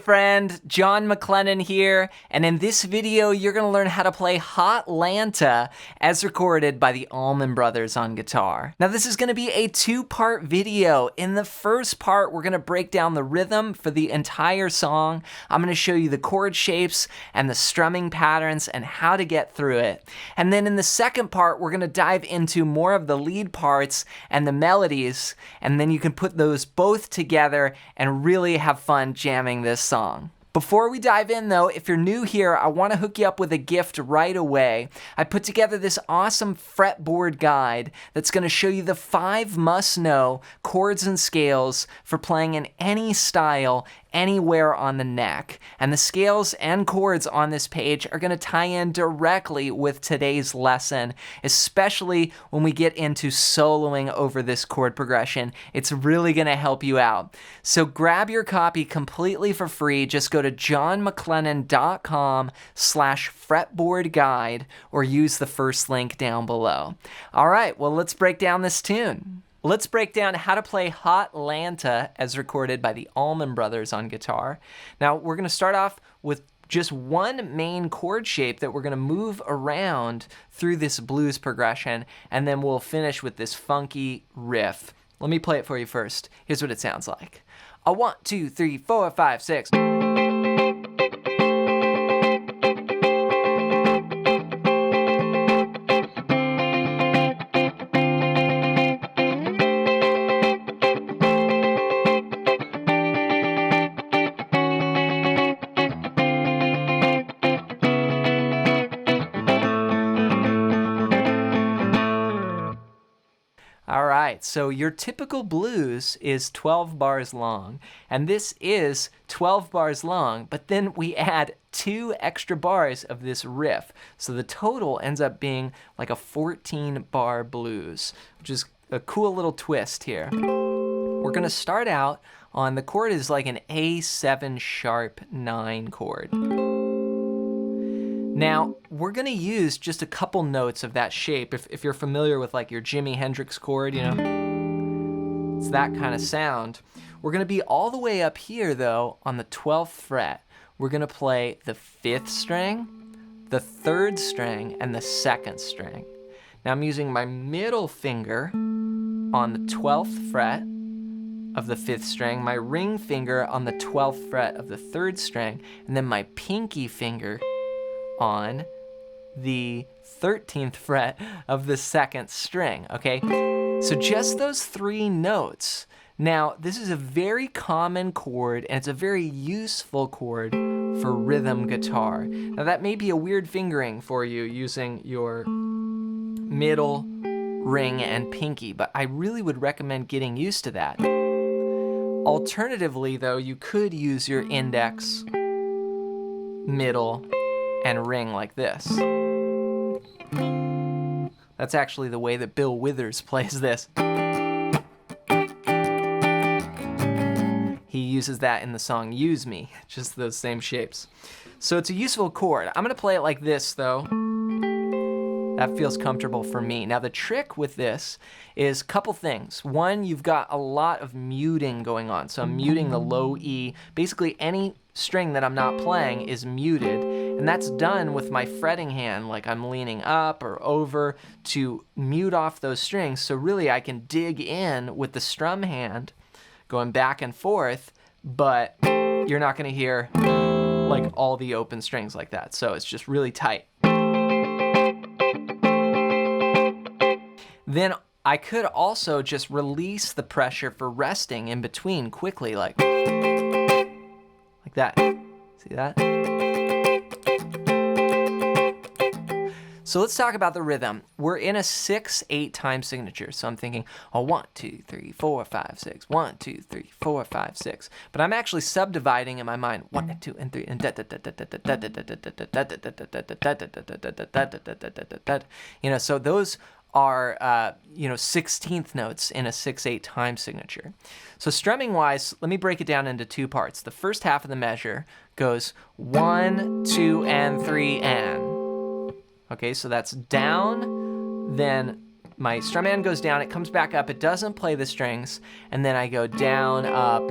friend, John MacLennan here, and in this video you're going to learn how to play Hot Lanta as recorded by the Allman brothers on guitar. Now this is going to be a two-part video. In the first part we're going to break down the rhythm for the entire song. I'm going to show you the chord shapes and the strumming patterns and how to get through it. And then in the second part we're going to dive into more of the lead parts and the melodies, and then you can put those both together and really have fun jamming this song. Before we dive in though, if you're new here, I want to hook you up with a gift right away. I put together this awesome fretboard guide that's going to show you the 5 must-know chords and scales for playing in any style, anywhere on the neck. And the scales and chords on this page are going to tie in directly with today's lesson, especially when we get into soloing over this chord progression. It's really going to help you out. So grab your copy completely for free. Just go to johnmaclennan.com/fretboard guide or use the first link down below. All right, well, let's break down this tune. Let's break down how to play Hot Lanta as recorded by the Allman brothers on guitar. Now, we're going to start off with just one main chord shape that we're going to move around through this blues progression, and then we'll finish with this funky riff. Let me play it for you first. Here's what it sounds like. A 1, 2, 3, 4, 5, 6. All right, so your typical blues is 12 bars long, and this is 12 bars long, but then we add 2 extra bars of this riff. So the total ends up being like a 14-bar blues, which is a cool little twist here. We're gonna start out on, the chord is like an A7 sharp 9 chord. Now, we're going to use just a couple notes of that shape. If you're familiar with like your Jimi Hendrix chord, you know, it's that kind of sound. We're going to be all the way up here, though, on the 12th fret. We're going to play the 5th string, the 3rd string, and the 2nd string. Now, I'm using my middle finger on the 12th fret of the 5th string, my ring finger on the 12th fret of the 3rd string, and then my pinky finger on the 13th fret of the 2nd string, okay? So just those 3 notes. Now, this is a very common chord, and it's a very useful chord for rhythm guitar. Now, that may be a weird fingering for you using your middle, ring, and pinky, but I really would recommend getting used to that. Alternatively, though, you could use your index, middle, and ring like this. That's actually the way that Bill Withers plays this. He uses that in the song Use Me, just those same shapes. So it's a useful chord. I'm gonna play it like this though. That feels comfortable for me. Now the trick with this is a couple things. One, you've got a lot of muting going on. So I'm muting the low E. Basically any string that I'm not playing is muted, and that's done with my fretting hand, like I'm leaning up or over to mute off those strings. So really I can dig in with the strum hand going back and forth, but you're not gonna hear like all the open strings like that. So it's just really tight. Then I could also just release the pressure for resting in between quickly, like that. See that? So let's talk about the rhythm. We're in a 6/8 time signature. So I'm thinking, oh, 1, 2, 3, 4, 5, 6. 1, 2, 3, 4, 5, 6. But I'm actually subdividing in my mind 1 and 2 and 3 and you know, so those are 16th notes in a 6/8 time signature. So strumming wise, let me break it down into 2 parts. The first half of the measure goes 1, 2, and 3, and. Okay, so that's down, then my strum hand goes down, it comes back up, it doesn't play the strings, and then I go down, up,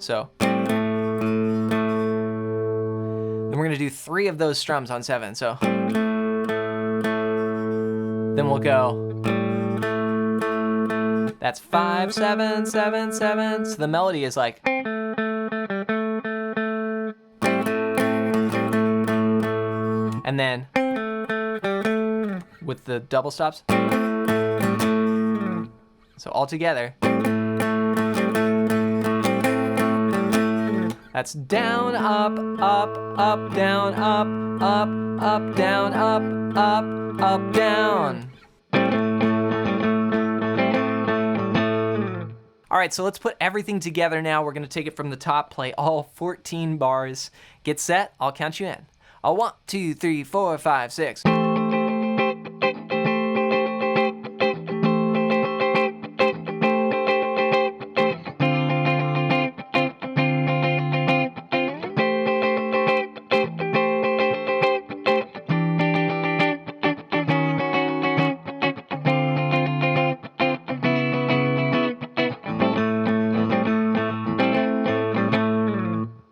So then we're gonna do 3 of those strums on 7. So then we'll go. That's 5, 7, 7, 7. So the melody is like. And then with the double stops. So all together. That's down, up, up, up, down, up, up, up, down, up, up, up, down. All right, so let's put everything together now. We're gonna take it from the top, play all 14 bars. Get set, I'll count you in. 1, 2, 3, 4, 5, 6.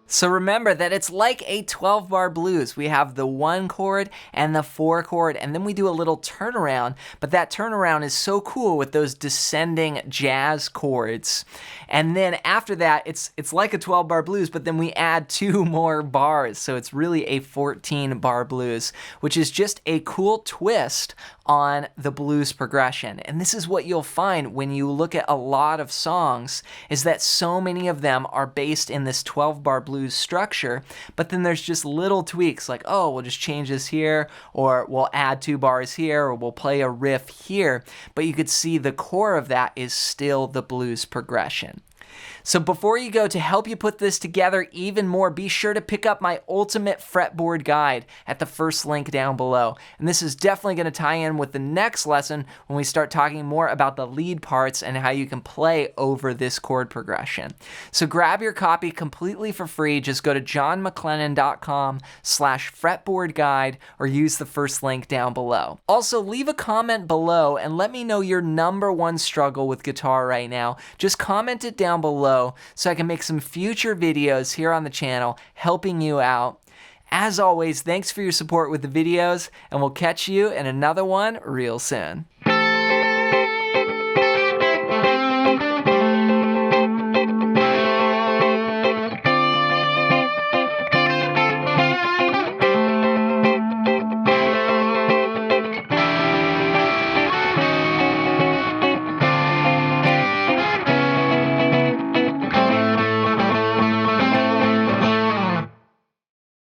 So remember that it's like a 12-bar blues. We have the 1 chord and the 4 chord, and then we do a little turnaround, but that turnaround is so cool with those descending jazz chords. And then after that, it's like a 12-bar blues, but then we add 2 more bars, so it's really a 14-bar blues, which is just a cool twist on the blues progression. And this is what you'll find when you look at a lot of songs, is that so many of them are based in this 12-bar blues structure, but then there's just little tweaks like, oh, we'll just change this here, or we'll add 2 bars here, or we'll play a riff here, but you could see the core of that is still the blues progression. So before you go, to help you put this together even more, be sure to pick up my ultimate fretboard guide at the first link down below. And this is definitely going to tie in with the next lesson when we start talking more about the lead parts and how you can play over this chord progression. So grab your copy completely for free. Just go to johnmclennan.com/fretboard guide or use the first link down below. Also, leave a comment below and let me know your #1 struggle with guitar right now. Just comment it down below so I can make some future videos here on the channel helping you out. As always, thanks for your support with the videos, and we'll catch you in another one real soon.